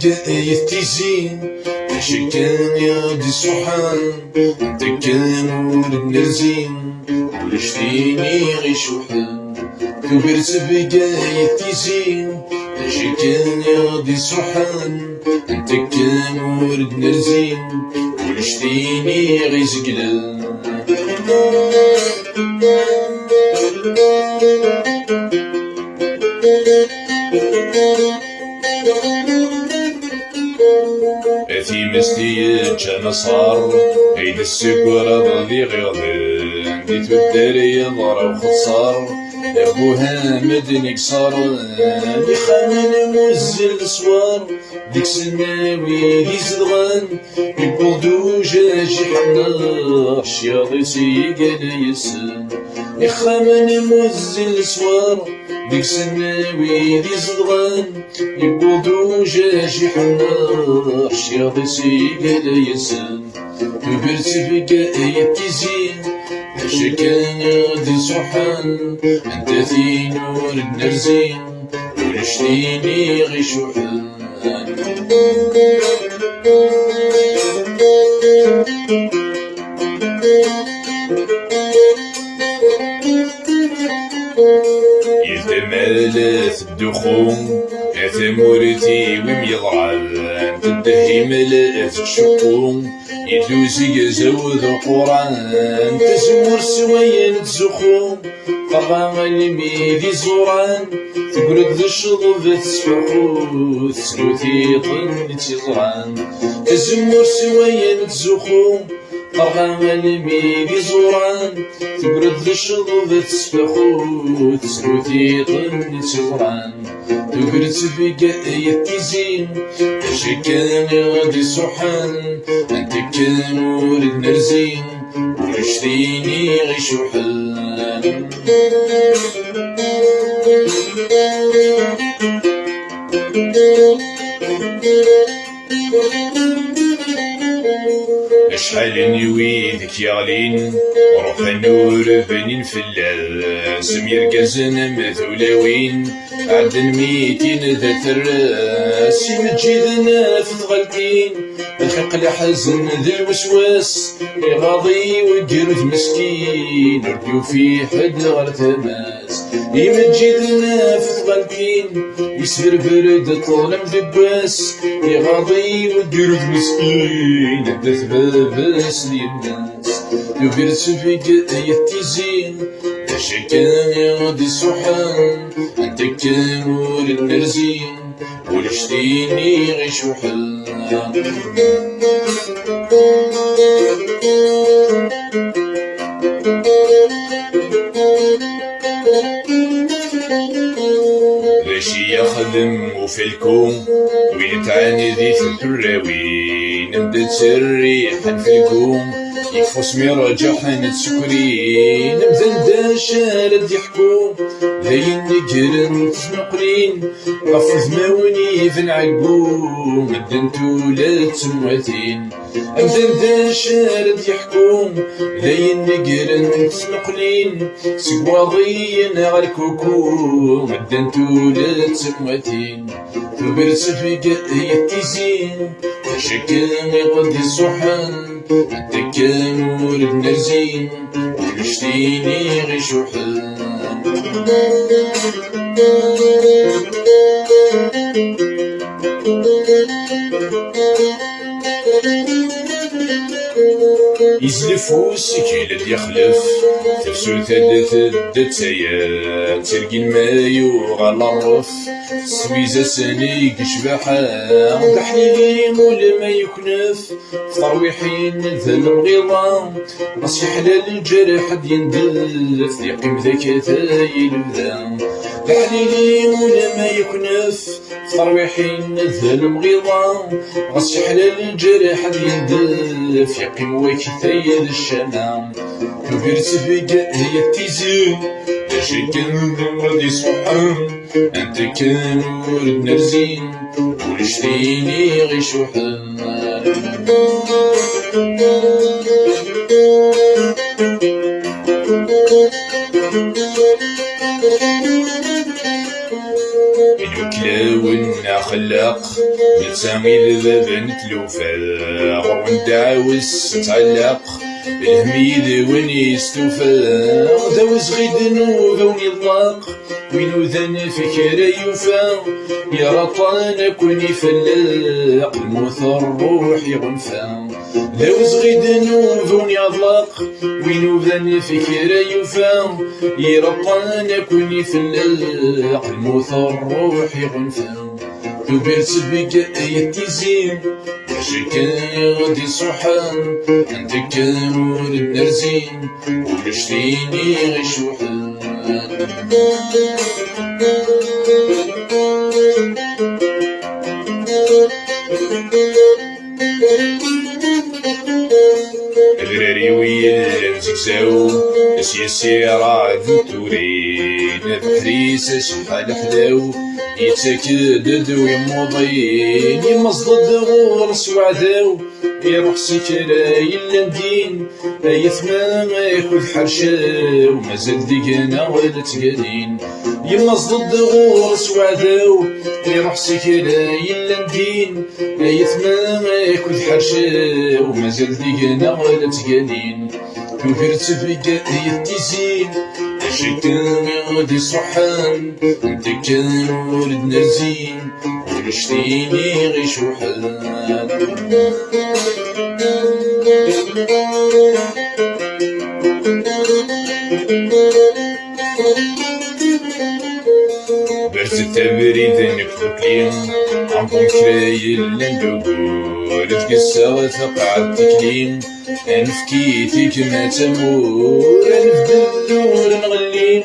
بقاية تيزين ماشي كان ياضي صحان انت كان ولد نرزين ولشتيني غي شوحان كبرت بقاية تيزين ماشي كان ياضي صحان انت كان ولد نرزين ولشتيني غي زقلان أثي مستيج أنا صار عيد السكر ذي غيظن دي تبدالي ضرب وخصار أبوها مدني صار دي خانن موزل صوار ديك سناوي دي زدغان يبوضو جاجي حنا شياضي سيقال يسن دي خانن موزل صوار ديك سناوي دي زدغان يبوضو جاجي حنا شياضي سيقال يسن كبرت بقاية تيزين ماشي كان ياضي صحان انت ذي نور النرزين ولشتيني غي شوحان يتمالث الدخون اثمورتي وميضعان تدهي ملأت الشقون يدوزي يزود القرآن تزور سويا تزخون طبعا الميدي زوران تقرد ذي الشضب تسفحو تسلوتي طن تيزران تزور سويا تزخون طبعا الميدي زوران تقرد ذي الشضب تسفحو تسلوتي طن تيزران تقرد بقاية تيزين ماشي كان ياضي صحان انت كان ولد نرزين ولشتيني غي شوحان شحال نويدك يغلين روح النور بنين فلاس ميرقزن مثولاوين عدن ميتين ذات الراس يمجدنا في ثغلتين الحق لحزن ذي الوسواس يغاضي وقرد مسكين رديو في حد غير تماس يمجدنا في ثغلتين يسفر برد طولم ذباس يغاضي وقرد مسكين الدث باباس للناس كبرت بقاية تيزين ماشي كان ياضي صحان انت كان ولد نرزين ولشتيني غي شوحان لاشي يخدم وفي الكون ويتعاني ذي في الحراوين نبدا تريحا في الكون يكفو سمي راجحنا تسكرين نبدا شارد يحكون ذاين نقرن تنقرين غف ثماوني في العقوم مدنتو لا تمواتين نبدا شارد يحكون ذاين نقرن تنقلين سكواضين غير كوكو مدنتو لا تمواتين كبرت بقاية تيزين ماشي كان يغدي الصحان انت كان ولد نرزين ولشتيني غي شوحان يزلفو السكيل يخلف تفسو ثلاث دتايا تلقي المايو غالا الرف سويزا سانيك شباحا ضحني مولا ما يكنف ترويحين ذا الغيضة نصي حلال الجرح حد يندف يقيم ذاك ثايل ذا ضحني مولا ما يكنف ترويحين ذا المغيضة نصي حلال الجرح حد يندف يقيم ويك ثايل الشمام كبرت بقاية تيزين ماشي كان غادي صحان انت كان ولد نرزين ولشتيني غي شوحان الوكلاون خلاق نلسى إذا بنت لوفاق وندعوس تعلق الهميد وين يستوفاق داوز غيد نوذ ونطلق وينو ذن فكرة يوفاق يا رطان كون يفلق الموت الروح يغنفا داوز غيد نوذ ونطلق وينو ذن فكرة يوفاق يا رطان كون يفلق الموت الروح يغنفا كبرت بك يتيزين شكل غدي صحان انت كامور النرزين ولشتيني غشوحان الراري ويا زكزاو سياسي راه ذنتورين بحريس شحال حلاو يتاكد ويموضين يمصدد غورس وعداو يروح سكرا يلا ندين يثمان ياخذ حرشا ومازال ديقانا ولا تقالين يمصدد غورس وعداو يروح سكرا يلا ندين يثمان ياخذ حرشا ومازال ديقانا ولا تقالين كبرت بك يتيزين شكل غادي صحان انت كان ولد نرزين ولشتيني غي شوحان برز التبريد نكتلين عم بمكرايل لندور تقسى ثقع التكليم انفكيتك ما تمور انفدلور نغلين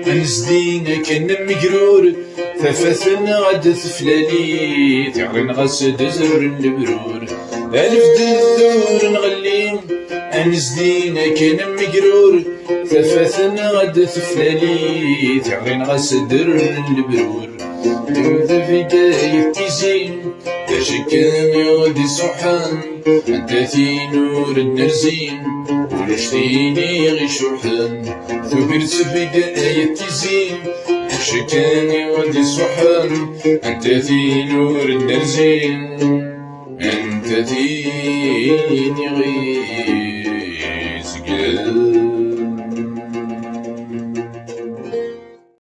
انزدين كان مقرور ففثن غد ثفلالي تعرن غسد زر البرور انفدلور نغلين انزدين كان مقرور ففثن غد ثفلالي تعرن غسد زر البرور ذا في بداية تيزين كان غادي صحان انت في نور النرزين ولشتيني غي شوحان ثبرت بداية تيزين كان غادي صحان انت في نور النرزين انت فيني غي سقال